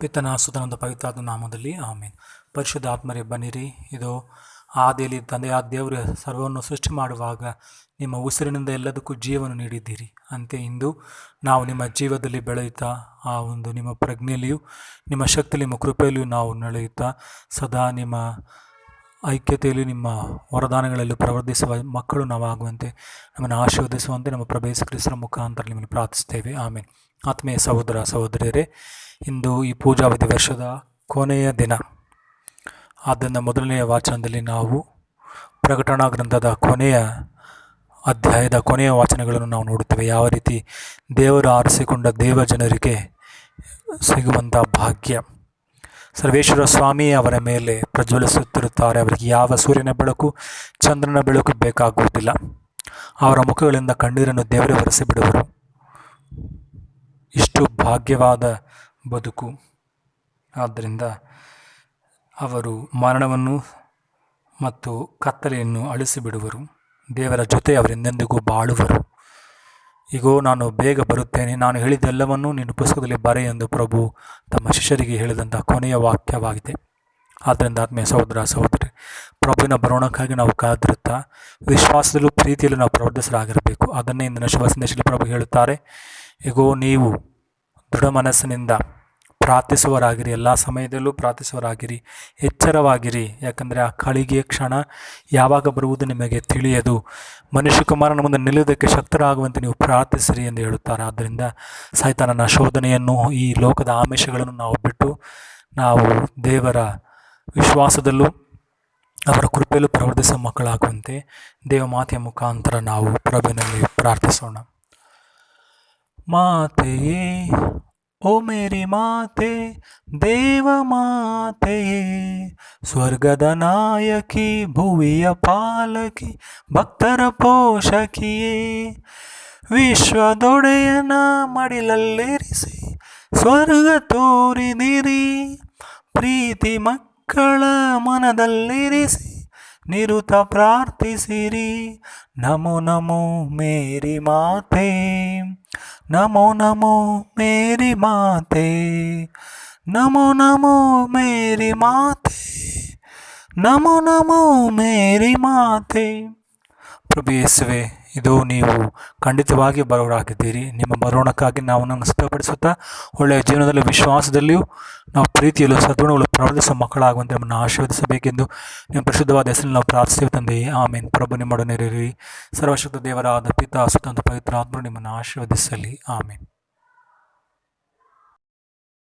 ಪಿತನ ಸುತನದ ಪವಿತ್ರಾದ ನಾಮದಲ್ಲಿ ಆಮೇನ್. ಪರಿಶುದ್ಧ ಆತ್ಮರೇ ಬನ್ನಿರಿ. ಇದು ಆದಿಯಲ್ಲಿ ತಂದೆಯಾದ ದೇವರು ಸರ್ವವನ್ನು ಸೃಷ್ಟಿ ಮಾಡುವಾಗ ನಿಮ್ಮ ಉಸಿರಿನಿಂದ ಎಲ್ಲದಕ್ಕೂ ಜೀವವನ್ನು ನೀಡಿದ್ದೀರಿ. ಅಂತೆ ಇಂದು ನಾವು ನಿಮ್ಮ ಜೀವದಲ್ಲಿ ಬೆಳೆಯುತ್ತಾ ಆ ಒಂದು ನಿಮ್ಮ ಪ್ರಜ್ಞೆಯಲ್ಲಿಯೂ ನಿಮ್ಮ ಶಕ್ತಿಯಲ್ಲಿ ನಿಮ್ಮ ಕೃಪೆಯಲ್ಲಿಯೂ ನಾವು ನಡೆಯುತ್ತಾ ಸದಾ ನಿಮ್ಮ ಐಕ್ಯತೆಯಲ್ಲಿ ನಿಮ್ಮ ವರದಾನಗಳಲ್ಲಿ ಪ್ರವರ್ಧಿಸುವ ಮಕ್ಕಳು ನಾವಾಗುವಂತೆ ನಮ್ಮನ್ನು ಆಶೀರ್ವದಿಸುವಂತೆ ನಮ್ಮ ಪ್ರಭು ಯೇಸು ಕ್ರಿಸ್ತರ ಮುಖಾಂತರ ನಿಮ್ಮನ್ನು ಪ್ರಾರ್ಥಿಸ್ತೇವೆ. ಆಮೇಲೆ ಆತ್ಮೀಯ ಸಹೋದರ ಸಹೋದರಿಯರೇ, ಇಂದು ಈ ಪೂಜಾವಿಧಿ ವರ್ಷದ ಕೊನೆಯ ದಿನ. ಆದ್ದರಿಂದ ಮೊದಲನೆಯ ವಾಚನದಲ್ಲಿ ನಾವು ಪ್ರಕಟಣಾ ಗ್ರಂಥದ ಕೊನೆಯ ಅಧ್ಯಾಯದ ಕೊನೆಯ ವಾಚನಗಳನ್ನು ನಾವು ನೋಡುತ್ತೇವೆ. ಯಾವ ರೀತಿ ದೇವರು ಆರಿಸಿಕೊಂಡ ದೇವ ಜನರಿಗೆ ಸಿಗುವಂಥ ಭಾಗ್ಯ. ಸರ್ವೇಶ್ವರ ಸ್ವಾಮಿ ಅವರ ಮೇಲೆ ಪ್ರಜ್ವಲಿಸುತ್ತಿರುತ್ತಾರೆ. ಅವರಿಗೆ ಯಾವ ಸೂರ್ಯನ ಬೆಳಕು ಚಂದ್ರನ ಬೆಳಕು ಬೇಕಾಗುವುದಿಲ್ಲ. ಅವರ ಮುಖಗಳಿಂದ ಕಣ್ಣೀರನ್ನು ದೇವರೇ ಒರೆಸಿಬಿಡುವರು. ಇಷ್ಟು ಭಾಗ್ಯವಾದ ಬದುಕು. ಆದ್ದರಿಂದ ಅವರು ಮರಣವನ್ನು ಮತ್ತು ಕತ್ತಲೆಯನ್ನು ಅಳಿಸಿಬಿಡುವರು. ದೇವರ ಜೊತೆ ಅವರೆಂದೆಂದಿಗೂ ಬಾಳುವರು. ಈಗೋ ನಾನು ಬೇಗ ಬರುತ್ತೇನೆ, ನಾನು ಹೇಳಿದ್ದೆಲ್ಲವನ್ನೂ ನಿನ್ನ ಪುಸ್ತಕದಲ್ಲಿ ಬರೆ ಎಂದು ಪ್ರಭು ತಮ್ಮ ಶಿಷ್ಯರಿಗೆ ಹೇಳಿದಂಥ ಕೊನೆಯ ವಾಕ್ಯವಾಗಿದೆ. ಆದ್ದರಿಂದ ಆತ್ಮೀಯ ಸಹೋದರ ಸಹೋದರಿ, ಪ್ರಭುವಿನ ಬರೋಣಕ್ಕಾಗಿ ನಾವು ಕಾದಿರುತ್ತಾ ವಿಶ್ವಾಸದಲ್ಲೂ ಪ್ರೀತಿಯಲ್ಲೂ ನಾವು ಪ್ರವರ್ತಿಸಲಾಗಿರಬೇಕು. ಅದನ್ನೇ ಇಂದಿನ ಶುಭ ಸಂದೇಶದಲ್ಲಿ ಪ್ರಭು ಹೇಳುತ್ತಾರೆ. ಈಗೋ ನೀವು ದೃಢ ಮನಸ್ಸಿನಿಂದ ಪ್ರಾರ್ಥಿಸುವರಾಗಿರಿ, ಎಲ್ಲ ಸಮಯದಲ್ಲೂ ಪ್ರಾರ್ಥಿಸುವರಾಗಿರಿ, ಎಚ್ಚರವಾಗಿರಿ. ಯಾಕಂದರೆ ಆ ಕಳಿಗೆಯ ಕ್ಷಣ ಯಾವಾಗ ಬರುವುದು ನಿಮಗೆ ತಿಳಿಯದು. ಮನುಷ್ಯಕುಮಾರನ ಮುಂದೆ ನಿಲ್ಲುವುದಕ್ಕೆ ಶಕ್ತರಾಗುವಂತೆ ನೀವು ಪ್ರಾರ್ಥಿಸಿರಿ ಎಂದು ಹೇಳುತ್ತಾರೆ. ಆದ್ದರಿಂದ ಸೈತಾನನ ಶೋಧನೆಯನ್ನು, ಈ ಲೋಕದ ಆಮಿಷಗಳನ್ನು ನಾವು ಬಿಟ್ಟು ನಾವು ದೇವರ ವಿಶ್ವಾಸದಲ್ಲೂ ಅವರ ಕೃಪೆಯಲ್ಲೂ ಪ್ರವರ್ತಿಸುವ ಮಕ್ಕಳಾಗುವಂತೆ ದೇವಮಾತೆಯ ಮುಖಾಂತರ ನಾವು ಪ್ರಭುವಿನಲ್ಲಿ ಪ್ರಾರ್ಥಿಸೋಣ. ಮಾತೆಯೇ, ಓ ಮೇರಿ ಮಾತೆ, ದೇವ ಮಾತೆಯೇ, ಸ್ವರ್ಗದ ನಾಯಕಿ, ಭುವಿಯ ಪಾಲಕಿ, ಭಕ್ತರ ಪೋಷಕಿಯೇ, ವಿಶ್ವದೊಡೆಯನ ಮಡಿಲಲ್ಲಿರಿಸಿ ಸ್ವರ್ಗ ತೋರಿದಿರಿ. ಪ್ರೀತಿ ಮಕ್ಕಳ ಮನದಲ್ಲಿರಿಸಿ ನಿರುತ ಪ್ರಾರ್ಥಿಸಿರಿ. ನಮೋ ನಮೋ ಮೇರಿ ಮಾತೆ, ನಮೋ ನಮೋ ಮೇರಿ ಮಾತೆ, ನಮೋ ನಮೋ ಮೇರಿ ಮಾತೆ, ನಮೋ ನಮೋ ಮೇರಿ ಮಾತೆ. ಪ್ರಭು ಯೇಸುವೆ, ಇದು ನೀವು ಖಂಡಿತವಾಗಿ ಬರೋರಾಗಿದ್ದೀರಿ. ನಿಮ್ಮ ಬರೋಣಕ್ಕಾಗಿ ನಾವು ನಮ್ಮನ್ನು ಸಿದ್ಧಪಡಿಸುತ್ತಾ ಒಳ್ಳೆಯ ಜೀವನದಲ್ಲಿ ವಿಶ್ವಾಸದಲ್ಲಿಯೂ ನಾವು ಪ್ರೀತಿಯಲ್ಲೂ ಸದ್ಗುಣಗಳು ಪ್ರವರ್ತಿಸುವ ಮಕ್ಕಳಾಗುವಂತೆ ನಮ್ಮನ್ನು ಆಶೀರ್ವದಿಸಬೇಕೆಂದು ನಿಮ್ಮ ಪರಿಶುದ್ಧವಾದ ಹೆಸರಲ್ಲಿ ನಾವು ಪ್ರಾರ್ಥಿಸ್ತೇವೆ ತಂದೆಯೇ. ಆಮೇನ್. ಪ್ರಭು ನಿಮ್ಮೊಡನೆ ಇರಿ. ಸರ್ವಶಕ್ತ ದೇವರಾದ ಪಿತಾ ಸುತ ಪವಿತ್ರ ಆತ್ಮರು ನಿಮ್ಮನ್ನು ಆಶೀರ್ವದಿಸಲಿ. ಆಮೇನ್.